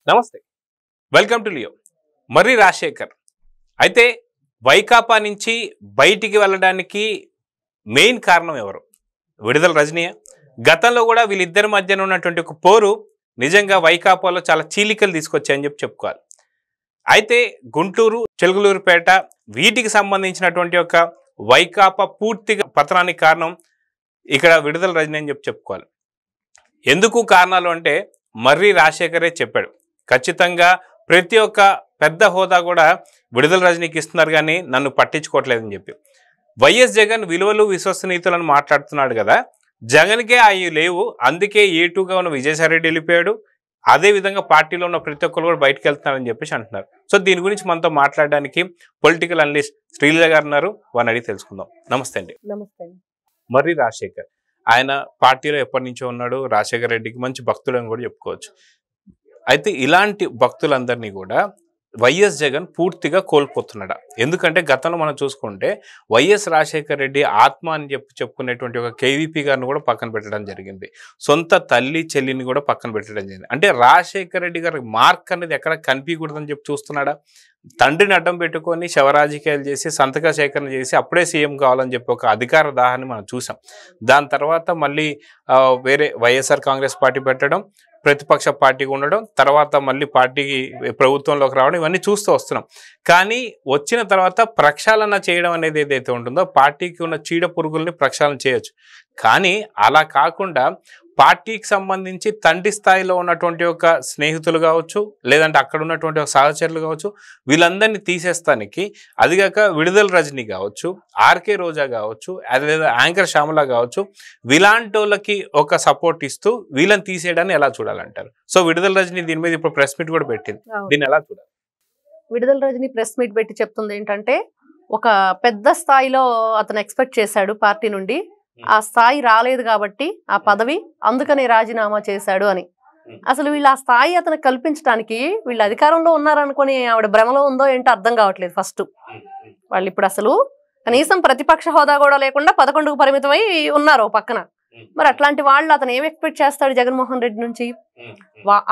నమస్తే, welcome to Leo. మర్రి రాజశేఖర్ అయితే వైకాపా నుంచి బయటికి వెళ్ళడానికి మెయిన్ కారణం ఎవరు? విడుదల రజనీయ. గతంలో కూడా వీళ్ళిద్దరి మధ్యన ఉన్నటువంటి ఒక పోరు నిజంగా వైకాపాలో చాలా చీలికలు తీసుకొచ్చాయని చెప్పుకోవాలి. అయితే గుంటూరు, చిలకలూరుపేట వీటికి సంబంధించినటువంటి ఒక వైకాపా పూర్తిగా పతనానికి కారణం ఇక్కడ విడుదల రజనీ అని చెప్పుకోవాలి. ఎందుకు కారణాలు అంటే మర్రి రాజశేఖరే చెప్పాడు. ఖచ్చితంగా ప్రతి ఒక్క పెద్ద హోదా కూడా విడుదల రజనీకి ఇస్తున్నారు కానీ నన్ను పట్టించుకోవట్లేదని చెప్పి. వైఎస్ జగన్ విలువలు విశ్వసనీయతలను మాట్లాడుతున్నాడు కదా, జగన్కే అవి లేవు, అందుకే A2గా ఉన్న విజయసాయిరెడ్డి వెళ్ళిపోయాడు, అదేవిధంగా పార్టీలో ఉన్న ప్రతి ఒక్కరు కూడా బయటకు వెళ్తున్నారని చెప్పేసి అంటున్నారు. సో దీని గురించి మనతో మాట్లాడడానికి పొలిటికల్ అనలిస్ట్ శ్రీలీల గారు ఉన్నారు, వారిని అడిగి తెలుసుకుందాం. నమస్తే అండి. నమస్తే. మర్రి రాజశేఖర్ ఆయన పార్టీలో ఎప్పటి నుంచో ఉన్నాడు, రాజశేఖర రెడ్డికి మంచి భక్తుడు అని కూడా చెప్పుకోవచ్చు. అయితే ఇలాంటి భక్తులందరినీ కూడా వైఎస్ జగన్ పూర్తిగా కోల్పోతున్నాడు. ఎందుకంటే గతంలో మనం చూసుకుంటే వైఎస్ రాజశేఖర రెడ్డి ఆత్మ అని చెప్పుకునేటువంటి ఒక KVP గారిని కూడా పక్కన పెట్టడం జరిగింది. సొంత తల్లి చెల్లిని కూడా పక్కన పెట్టడం జరిగింది. అంటే రాజశేఖర రెడ్డి గారి మార్క్ అనేది ఎక్కడ కనిపించకూడదని చెప్పి చూస్తున్నాడా? తండ్రిని అడ్డం పెట్టుకొని శవరాజకీయాలు చేసి సంతక సేకరణ చేసి అప్పుడే సీఎం కావాలని చెప్పి ఒక అధికార దాహాన్ని మనం చూసాం. దాని తర్వాత మళ్ళీ వేరే వైఎస్ఆర్ కాంగ్రెస్ పార్టీ పెట్టడం, ప్రతిపక్ష పార్టీగా ఉండడం, తర్వాత మళ్ళీ పార్టీకి ప్రభుత్వంలోకి రావడం, ఇవన్నీ చూస్తూ వస్తున్నాం. కానీ వచ్చిన తర్వాత ప్రక్షాళన చేయడం అనేది ఏదైతే ఉంటుందో పార్టీకి ఉన్న చీడ పురుగుల్ని ప్రక్షాళన చేయొచ్చు. కానీ అలా కాకుండా పార్టీకి సంబంధించి తండ్రి స్థాయిలో ఉన్నటువంటి ఒక స్నేహితులు కావచ్చు, లేదంటే అక్కడ ఉన్నటువంటి ఒక సహచరులు కావచ్చు, వీళ్ళందరినీ తీసేస్తానికి అదిగాక విడుదల రజనీ కావచ్చు, RK రోజా కావచ్చు, లేదా యాంకర్ శ్యామల కావచ్చు, వీలాంటి వాళ్ళకి ఒక సపోర్ట్ ఇస్తూ వీళ్ళని తీసేయడాన్ని ఎలా చూడాలంటారు? సో విడుదల రజనీ దీని మీద ఇప్పుడు ప్రెస్ మీట్ కూడా పెట్టింది, దీన్ని ఎలా చూడాలి? విడుదల రజనీ ప్రెస్ మీట్ పెట్టి చెప్తుంది ఏంటంటే, ఒక పెద్ద స్థాయిలో అతను ఎక్స్పెక్ట్ చేశాడు పార్టీ నుండి, ఆ స్థాయి రాలేదు కాబట్టి ఆ పదవి, అందుకనే రాజీనామా చేశాడు అని. అసలు వీళ్ళు ఆ స్థాయి అతను కల్పించడానికి వీళ్ళు అధికారంలో ఉన్నారనుకుని ఆవిడ భ్రమలో ఉందో ఏంటో అర్థం కావట్లేదు. ఫస్ట్ వాళ్ళు ఇప్పుడు అసలు కనీసం ప్రతిపక్ష హోదా కూడా లేకుండా 11కు పరిమితమై ఉన్నారు పక్కన. మరి అట్లాంటి వాళ్ళు అతను ఏం ఎక్స్పెక్ట్ చేస్తాడు జగన్మోహన్ రెడ్డి నుంచి?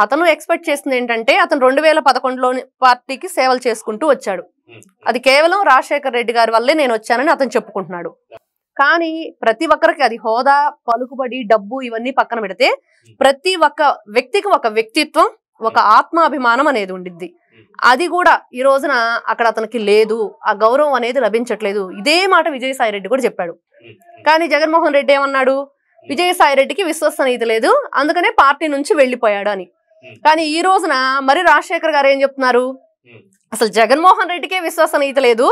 అతను ఎక్స్పెక్ట్ చేసింది ఏంటంటే, అతను 2011లోని పార్టీకి సేవలు చేసుకుంటూ వచ్చాడు. అది కేవలం రాజశేఖర రెడ్డి గారి వల్లే నేను వచ్చానని అతను చెప్పుకుంటున్నాడు. కానీ ప్రతి ఒక్కరికి అది హోదా, పలుకుబడి, డబ్బు ఇవన్నీ పక్కన పెడితే ప్రతి ఒక్క వ్యక్తికి ఒక వ్యక్తిత్వం, ఒక ఆత్మాభిమానం అనేది ఉండిద్ది. అది కూడా ఈ రోజున అక్కడ అతనికి లేదు, ఆ గౌరవం అనేది లభించట్లేదు. ఇదే మాట విజయసాయిరెడ్డి కూడా చెప్పాడు. కానీ జగన్మోహన్ రెడ్డి ఏమన్నాడు? విజయసాయిరెడ్డికి విశ్వసనీయత లేదు, అందుకనే పార్టీ నుంచి వెళ్ళిపోయాడు అని. కానీ ఈ రోజున మరి రాజశేఖర్ గారు ఏం చెప్తున్నారు? అసలు జగన్మోహన్ రెడ్డికే విశ్వసనీయత లేదు,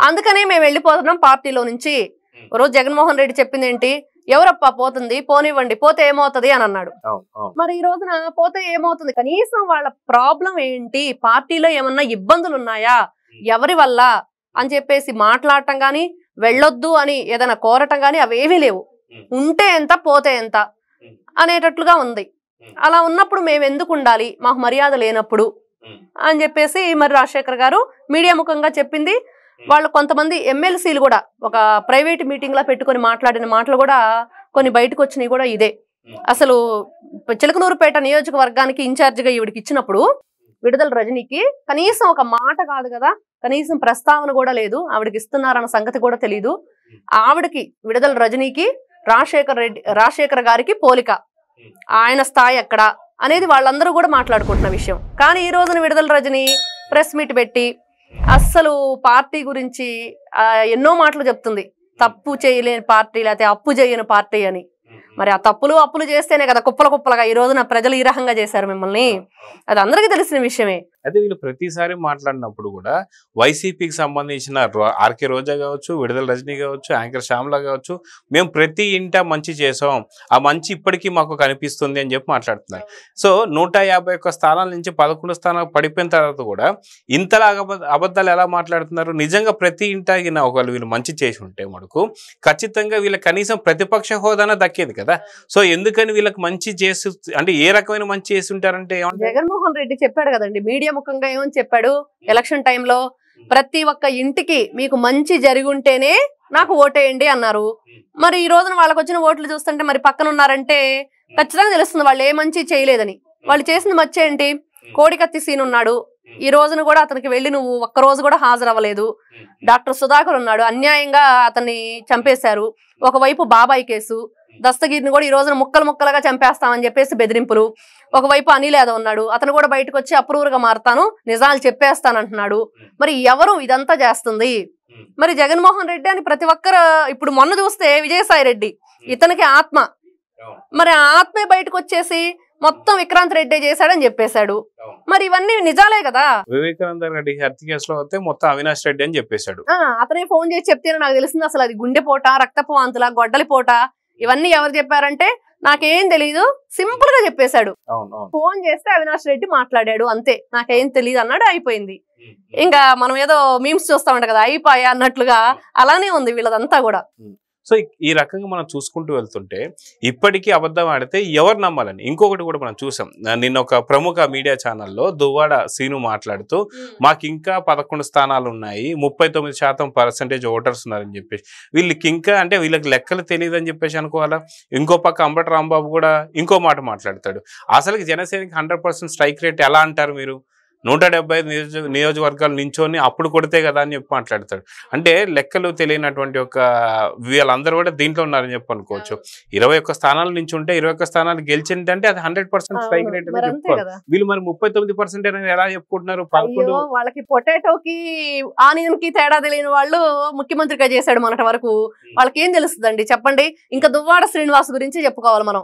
అందుకనే మేము వెళ్ళిపోతున్నాం పార్టీలో నుంచి. రోజు జగన్మోహన్ రెడ్డి చెప్పింది ఏంటి? ఎవరప్పా పోతుంది, పోనివ్వండి, పోతే ఏమవుతుంది అని అన్నాడు. మరి ఈ రోజున పోతే ఏమవుతుంది? కనీసం వాళ్ళ ప్రాబ్లం ఏంటి, పార్టీలో ఏమన్నా ఇబ్బందులు ఉన్నాయా, ఎవరి వల్ల అని చెప్పేసి మాట్లాడటం గాని, వెళ్ళొద్దు అని ఏదైనా కోరటం గాని అవేమీ లేవు. ఉంటే ఎంత, పోతే ఎంత అనేటట్లుగా ఉంది. అలా ఉన్నప్పుడు మేము ఎందుకు ఉండాలి, మాకు మర్యాద లేనప్పుడు అని చెప్పేసి మరి రాజశేఖర్ గారు మీడియా ముఖంగా చెప్పింది. వాళ్ళు కొంతమంది ఎమ్మెల్సీలు కూడా ఒక ప్రైవేట్ మీటింగ్ లా పెట్టుకొని మాట్లాడిన మాటలు కూడా కొన్ని బయటకు వచ్చినాయి కూడా ఇదే. అసలు చిలకలూరుపేట నియోజకవర్గానికి ఇన్ఛార్జిగా ఈవిడికి ఇచ్చినప్పుడు విడుదల రజనీకి కనీసం ఒక మాట కాదు కదా, కనీసం ప్రస్తావన కూడా లేదు. ఆవిడకి ఇస్తున్నారన్న సంగతి కూడా తెలియదు. ఆవిడకి విడుదల రజనీకి రాజశేఖర్ గారికి పోలిక, ఆయన స్థాయి ఎక్కడ అనేది వాళ్ళందరూ కూడా మాట్లాడుకుంటున్న విషయం. కానీ ఈ రోజున విడుదల రజనీ ప్రెస్ మీట్ పెట్టి అస్సలు పార్టీ గురించి ఎన్నో మాటలు చెప్తుంది. తప్పు చేయలేని పార్టీ, లేకపోతే అప్పు చేయని పార్టీ అని. మరి ఆ అప్పులు చేస్తేనే కదా కుప్పలుగా ఈ రోజున ప్రజలు ఈ రకంగా చేశారు మిమ్మల్ని. అది అందరికీ తెలిసిన విషయమే. అయితే వీళ్ళు ప్రతిసారి మాట్లాడినప్పుడు కూడా వైసీపీకి సంబంధించిన RK రోజా కావచ్చు, విడుదల రజనీ కావచ్చు, యాంకర్ శ్యామల కావచ్చు, మేము ప్రతి ఇంట మంచి చేసాం, ఆ మంచి ఇప్పటికీ మాకు కనిపిస్తుంది అని చెప్పి మాట్లాడుతున్నారు. సో 151 స్థానాల నుంచి 11 స్థానాలు పడిపోయిన తర్వాత కూడా ఇంతలా అబద్ధాలు ఎలా మాట్లాడుతున్నారు? నిజంగా ప్రతి ఇంట ఒకవేళ వీళ్ళు మంచి చేసి ఉంటే మనకు ఖచ్చితంగా వీళ్ళకి కనీసం ప్రతిపక్ష హోదానే దక్కేది కదా. సో ఎందుకని వీళ్ళకి మంచి చేసి, అంటే ఏ రకమైన మంచి చేసి ఉంటారంటే? జగన్మోహన్ రెడ్డి చెప్పాడు కదండి మీడియా ముఖంగా, ఏమని చెప్పాడు? ఎలక్షన్ టైంలో ప్రతి ఒక్క ఇంటికి మీకు మంచి జరిగి ఉంటేనే నాకు ఓటేయండి అన్నారు. మరి ఈ రోజున వాళ్ళకి వచ్చిన ఓట్లు చూస్తుంటే మరి పక్కన ఉన్నారంటే ఖచ్చితంగా తెలుస్తుంది వాళ్ళు ఏ మంచి చేయలేదని. వాళ్ళు చేసిన మంచి ఏంటి? కోడికత్తి సీన్ ఉన్నాడు, ఈ రోజున కూడా అతనికి వెళ్ళి నువ్వు ఒక్కరోజు కూడా హాజరవ్వలేదు. డాక్టర్ సుధాకర్ ఉన్నాడు, అన్యాయంగా అతన్ని చంపేశారు. ఒకవైపు బాబాయ్ కేసు, దస్తగిరిని కూడా ఈ రోజున ముక్కలు ముక్కలుగా చంపేస్తామని చెప్పేసి బెదిరింపులు. ఒకవైపు అనిల్ యాదవ్ ఉన్నాడు, అతను కూడా బయటకు వచ్చి అప్రూవర్గా మారుతాను, నిజాలు చెప్పేస్తానంటున్నాడు. మరి ఎవరు ఇదంతా చేస్తుంది? మరి జగన్మోహన్ రెడ్డి అని ప్రతి ఒక్కరు ఇప్పుడు మొన్న చూస్తే విజయసాయి రెడ్డి ఇతనికి ఆత్మ, మరి ఆ ఆత్మే బయటకు వచ్చేసి మొత్తం విక్రాంత్ రెడ్డి చేశాడని చెప్పేశాడు. మరి ఇవన్నీ నిజాలే కదా. వివేకానంద రెడ్డి హత్య కేసులో అయితే మొత్తం అవినాష్ రెడ్డి అని చెప్పేశాడు. అతనే ఫోన్ చేసి చెప్తేనే నాకు తెలిసింది అసలు అది గుండెపోట, రక్తపు వాంతుల, గొడ్డలిపోట, ఇవన్నీ ఎవరు చెప్పారంటే నాకేం తెలీదు, సింపుల్ గా చెప్పేశాడు. ఫోన్ చేస్తే అవినాష్ రెడ్డి మాట్లాడాడు, అంతే, నాకేం తెలియదు అన్నాడు, అయిపోయింది. ఇంకా మనం ఏదో మీమ్స్ చూస్తా ఉంటాం కదా, అయిపోయా అన్నట్లుగా అలానే ఉంది వీళ్ళదంతా కూడా. సో ఈ రకంగా మనం చూసుకుంటూ వెళ్తుంటే ఇప్పటికీ అబద్ధం ఆడితే ఎవరు నమ్మాలని. ఇంకొకటి కూడా మనం చూసాం, నిన్న ఒక ప్రముఖ మీడియా ఛానల్లో దువ్వాడ సీను మాట్లాడుతూ మాకు ఇంకా 11 స్థానాలు ఉన్నాయి, 39% ఓటర్స్ ఉన్నారని చెప్పేసి, వీళ్ళకి ఇంకా అంటే వీళ్ళకి లెక్కలు తెలియదు అని చెప్పేసి అనుకోవాలా. ఇంకో పక్క అంబటి రాంబాబు కూడా ఇంకో మాట మాట్లాడతాడు, అసలు జనసేనకి 100% స్ట్రైక్ రేట్ ఎలా అంటారు మీరు, 175 నియోజకవర్గాలు నించొని అప్పుడు కొడితే కదా అని చెప్పి మాట్లాడతాడు. అంటే లెక్కలు తెలియనటువంటి ఒక వీళ్ళందరూ కూడా దీంట్లో ఉన్నారని చెప్పి అనుకోవచ్చు. 21 స్థానాల నుంచి ఉంటే 21 స్థానాలు గెలిచిందంటే అది 100% స్ట్రైక్ రేట్ అని చెప్పుకోవాలి. వీళ్ళు మరి 39% అనేది ఎలా చెప్పుకుంటున్నారు? వాళ్ళకి పొటాటోకి ఆనియన్ కి తేడా తెలియని వాళ్ళు ముఖ్యమంత్రిగా చేశాడు మొన్నటి వరకు, వాళ్ళకి ఏం తెలుస్తుందండి చెప్పండి. ఇంకా దువ్వాడ శ్రీనివాస్ గురించి చెప్పుకోవాలి మనం.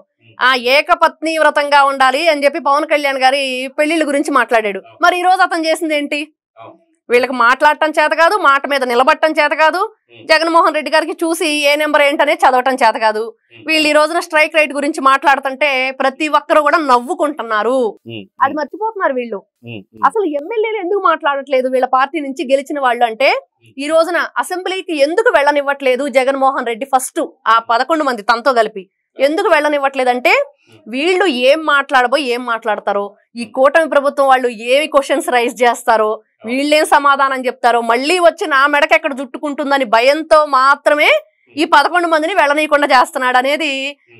ఏకపత్ని వ్రతంగా ఉండాలి అని చెప్పి పవన్ కళ్యాణ్ గారి పెళ్లిళ్ళ గురించి మాట్లాడాడు. మరి ఈ రోజు అతను చేసింది ఏంటి? వీళ్ళకి మాట్లాడటం చేత కాదు, మాట మీద నిలబడటం చేత కాదు, జగన్మోహన్ రెడ్డి గారికి చూసి ఏ నెంబర్ ఏంటనే చదవటం చేత కాదు. వీళ్ళు ఈ రోజున స్ట్రైక్ రేట్ గురించి మాట్లాడుతుంటే ప్రతి ఒక్కరు కూడా నవ్వుకుంటున్నారు, అది మర్చిపోతున్నారు వీళ్ళు. అసలు ఎమ్మెల్యేలు ఎందుకు మాట్లాడట్లేదు వీళ్ళ పార్టీ నుంచి గెలిచిన వాళ్ళు అంటే, ఈ రోజున అసెంబ్లీకి ఎందుకు వెళ్ళనివ్వట్లేదు జగన్మోహన్ రెడ్డి? ఫస్ట్ ఆ 11 మంది తనతో కలిపి ఎందుకు వెళ్ళనివ్వట్లేదంటే, వీళ్ళు ఏం మాట్లాడతారో, ఈ కూటమి ప్రభుత్వం వాళ్ళు ఏమి క్వశ్చన్స్ రైజ్ చేస్తారో, వీళ్ళేం సమాధానం చెప్తారో, మళ్ళీ వచ్చి నా మెడకి ఎక్కడ జుట్టుకుంటుందని భయంతో మాత్రమే ఈ 11 మందిని వెళ్ళనీయకుండా చేస్తున్నాడు అనేది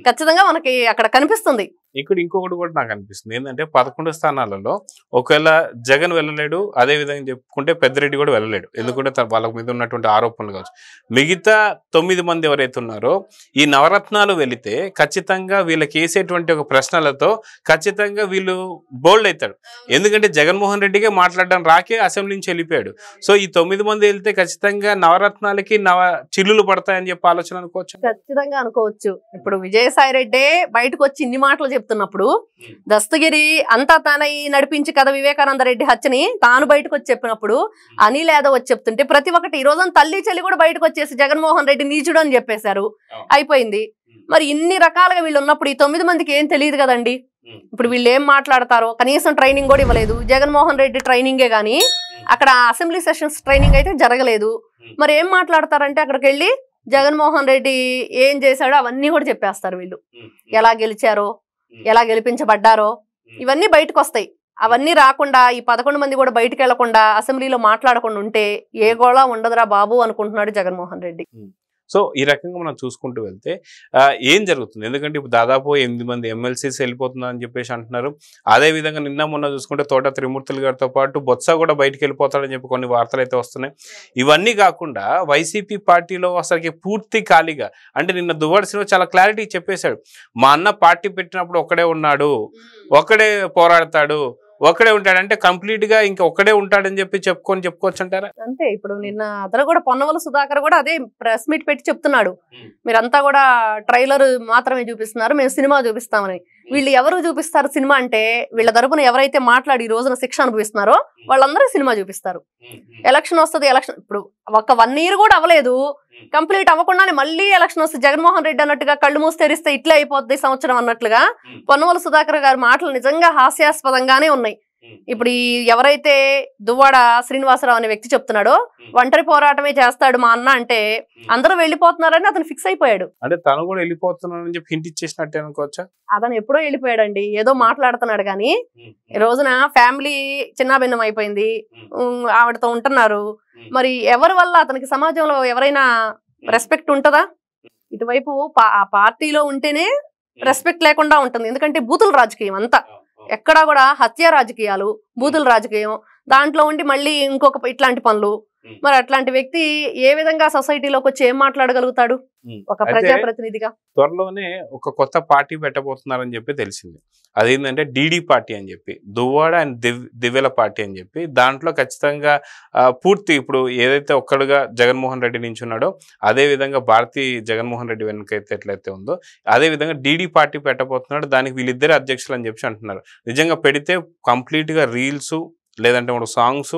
ఖచ్చితంగా మనకి అక్కడ కనిపిస్తుంది. ఇక్కడ ఇంకొకటి కూడా నాకు అనిపిస్తుంది ఏంటంటే, 11 స్థానాలలో ఒకవేళ జగన్ వెళ్ళలేడు, అదే విధంగా చెప్పుకుంటే పెద్దిరెడ్డి కూడా వెళ్ళలేడు, ఎందుకంటే వాళ్ళ మీద ఉన్నటువంటి ఆరోపణలు కావచ్చు. మిగతా 9 మంది ఎవరైతే ఉన్నారో ఈ నవరత్నాలు వెళితే ఖచ్చితంగా వీళ్ళకి వేసేటువంటి ఒక ప్రశ్నలతో ఖచ్చితంగా వీళ్ళు బోల్డ్ అవుతాడు. ఎందుకంటే జగన్మోహన్ రెడ్డిగా మాట్లాడడం రాకే అసెంబ్లీ నుంచి వెళ్ళిపోయాడు. సో ఈ 9 మంది వెళ్తే ఖచ్చితంగా నవరత్నాలకి చిల్లులు పడతాయని చెప్పి ఆలోచన అనుకోవచ్చు. ఖచ్చితంగా అనుకోవచ్చు. ఇప్పుడు విజయసాయి రెడ్డి బయటకు వచ్చి ఇన్ని మాటలు చెప్తున్నప్పుడు, దస్తగిరి అంతా తానై నడిపించి కదా వివేకానంద రెడ్డి హత్యని తాను బయటకు వచ్చి చెప్పినప్పుడు, అనిల్ యాదవ్ వచ్చి చెప్తుంటే ప్రతి ఒక్కటి ఈ రోజు తల్లి చెల్లి కూడా బయటకు వచ్చేసి జగన్మోహన్ రెడ్డి నీచుడు అని చెప్పేశారు, అయిపోయింది. మరి ఇన్ని రకాలుగా వీళ్ళు ఉన్నప్పుడు ఈ 9 మందికి ఏం తెలియదు కదండి. ఇప్పుడు వీళ్ళు ఏం మాట్లాడతారో కనీసం ట్రైనింగ్ కూడా ఇవ్వలేదు. జగన్మోహన్ రెడ్డి ట్రైనింగే గానీ అక్కడ అసెంబ్లీ సెషన్స్ ట్రైనింగ్ అయితే జరగలేదు. మరి ఏం మాట్లాడతారంటే అక్కడికి వెళ్ళి జగన్మోహన్ రెడ్డి ఏం చేశాడో అవన్నీ కూడా చెప్పేస్తారు వీళ్ళు. ఎలా గెలిచారో, ఎలా గెలిపించబడ్డారో ఇవన్నీ బయటకు వస్తాయి. అవన్నీ రాకుండా ఈ 11 మంది కూడా బయటకు వెళ్లకుండా అసెంబ్లీలో మాట్లాడకుండా ఉంటే ఏ గోళ ఉండదురా బాబు అనుకుంటున్నాడు జగన్మోహన్ రెడ్డి. సో ఈ రకంగా మనం చూసుకుంటూ వెళ్తే ఏం జరుగుతుంది? ఎందుకంటే ఇప్పుడు దాదాపు 8 మంది ఎమ్మెల్సీస్ వెళ్ళిపోతున్నారని చెప్పేసి అంటున్నారు. అదేవిధంగా నిన్న మొన్న చూసుకుంటే తోట త్రిమూర్తులు గారితో పాటు బొత్స కూడా బయటకు వెళ్ళిపోతాడని చెప్పి కొన్ని వార్తలు అయితే వస్తున్నాయి. ఇవన్నీ కాకుండా వైసీపీ పార్టీలో అసలుకి పూర్తి ఖాళీగా, అంటే నిన్న దువ్వాడ శ్రీనివాస్ చాలా క్లారిటీ చెప్పేశాడు, మా అన్న పార్టీ పెట్టినప్పుడు ఒక్కడే ఉన్నాడు, ఒక్కడే పోరాడతాడు, ఒక్కడే ఉంటాడంటే కంప్లీట్ గా ఇంకా ఒక్కడే ఉంటాడని చెప్పి చెప్పుకోవచ్చు అంటారా? అంతే. ఇప్పుడు నిన్న అతను కూడా పొన్నవల సుధాకర్ కూడా అదే ప్రెస్ మీట్ పెట్టి చెప్తున్నాడు, మీరంతా కూడా ట్రైలర్ మాత్రమే చూపిస్తున్నారు, మేము సినిమా చూపిస్తామని. వీళ్ళు ఎవరు చూపిస్తారు సినిమా అంటే, వీళ్ళ తరపున ఎవరైతే మాట్లాడి ఈ రోజున శిక్ష అనుభవిస్తున్నారో వాళ్ళందరూ సినిమా చూపిస్తారు. ఎలక్షన్ వస్తుంది, ఎలక్షన్ ఇప్పుడు ఒక 1 year కూడా అవ్వలేదు, కంప్లీట్ అవ్వకుండానే మళ్ళీ ఎలక్షన్ వస్తుంది. జగన్మోహన్ రెడ్డి అన్నట్టుగా కళ్ళు మూసి తెరిస్తే ఇట్లే అయిపోద్ది సంవత్సరం అన్నట్లుగా పొన్నవల సుధాకర్ గారి మాటలు నిజంగా హాస్యాస్పదంగానే ఉన్నాయి. ఇప్పుడు ఎవరైతే దువ్వాడ శ్రీనివాసరావు అనే వ్యక్తి చెప్తున్నాడో ఒంటరి పోరాటమే చేస్తాడు మా అన్న అంటే, అందరూ వెళ్ళిపోతున్నారని అతను ఫిక్స్ అయిపోయాడు. అంటే తను కూడా వెళ్ళిపోతున్నాడని చెప్పి హింట్ ఇచ్చేసినట్టే అనుకోవచ్చా? అతను ఎప్పుడో వెళ్ళిపోయాడండి, ఏదో మాట్లాడుతున్నాడు కానీ ఈ రోజున ఫ్యామిలీ చిన్నాభిన్నం అయిపోయింది, ఆవిడతో ఉంటున్నారు. మరి ఎవరి వల్ల అతనికి సమాజంలో ఎవరైనా రెస్పెక్ట్ ఉంటుందా? ఇటువైపు ఆ పార్టీలో ఉంటేనే రెస్పెక్ట్ లేకుండా ఉంటుంది, ఎందుకంటే బూతుల రాజకీయం అంతా. ఎక్కడా కూడా హత్య రాజకీయాలు, బూతుల రాజకీయం, దాంట్లో ఉండి మళ్ళీ ఇంకొక ఇట్లాంటి పనులు. మరి అట్లాంటి వ్యక్తి ఏ విధంగా సొసైటీలోకి వచ్చి ఏం మాట్లాడగలుగుతాడు ఒక ప్రజాప్రతినిధిగా? త్వరలోనే ఒక కొత్త పార్టీ పెట్టబోతున్నారని చెప్పి తెలిసింది. అదేంటంటే డీడీ పార్టీ అని చెప్పి, దువ్వాడ అండ్ దివ్యల పార్టీ అని చెప్పి. దాంట్లో ఖచ్చితంగా పూర్తి ఇప్పుడు ఏదైతే ఒక్కడుగా జగన్మోహన్ రెడ్డి నుంచి ఉన్నాడో అదే విధంగా భారతీ జగన్మోహన్ రెడ్డి వెనుకైతే ఎట్లయితే ఉందో అదే విధంగా డీడీ పార్టీ పెట్టబోతున్నాడు. దానికి వీళ్ళిద్దరే అధ్యక్షులు అని చెప్పి అంటున్నారు. నిజంగా పెడితే కంప్లీట్ గా రీల్స్ లేదంటే మన సాంగ్స్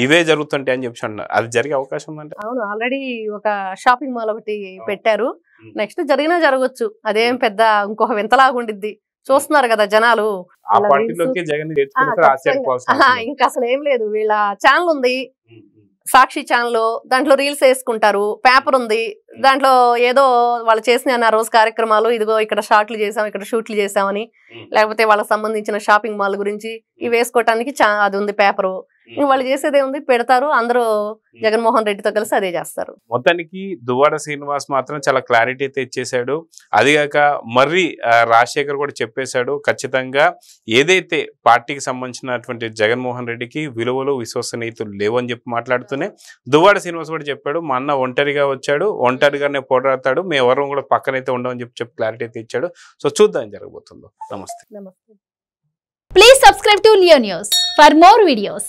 ఇవే జరుగుతుంటాయి అని చెప్పి అంటున్నారు. అది జరిగే అవకాశం ఉందంటే? అవును, ఆల్రెడీ ఒక షాపింగ్ మాల్ ఒకటి పెట్టారు. నెక్స్ట్ జరిగినా జరగచ్చు. అదేం పెద్ద ఇంకొక వింతలాగా ఉండిద్ది. చూస్తున్నారు కదా జనాలు. ఆ పార్టీలోకి జగన్ ఇంకా అసలు ఏం లేదు. వీళ్ళ ఛానల్ ఉంది, సాక్షి ఛానల్. దాంట్లో రీల్స్ వేసుకుంటారు. పేపర్ ఉంది, దాంట్లో ఏదో వాళ్ళు చేసిన రోజు కార్యక్రమాలు, ఇదిగో ఇక్కడ షాట్లు చేసాం, ఇక్కడ షూట్లు చేసామని, లేకపోతే వాళ్ళకి సంబంధించిన షాపింగ్ మాల్ గురించి ఇవి వేసుకోవటానికి అది ఉంది పేపరు. వాళ్ళు చేసేదే ఉంది, పెడతారు. అందరూ జగన్మోహన్ రెడ్డితో కలిసి అదే చేస్తారు. మొత్తానికి దువ్వాడ శ్రీనివాస్ మాత్రం చాలా క్లారిటీ అయితే ఇచ్చేసాడు. అదిగాక మర్రి రాజశేఖర్ కూడా చెప్పేశాడు, ఖచ్చితంగా ఏదైతే పార్టీకి సంబంధించినటువంటి జగన్మోహన్ రెడ్డికి విలువలు విశ్వసనీయతలు లేవు అని చెప్పి మాట్లాడుతూనే దువ్వాడ శ్రీనివాస్ కూడా చెప్పాడు, మా అన్న ఒంటరిగా వచ్చాడు, ఒంటరిగానే పోరాడతాడు, మేము ఎవరు కూడా పక్కనైతే ఉండమని చెప్పి క్లారిటీ అయితే ఇచ్చాడు. సో చూద్దాం జరగబోతుందో. నమస్తే. నమస్తే. Please subscribe to Leo News for more videos.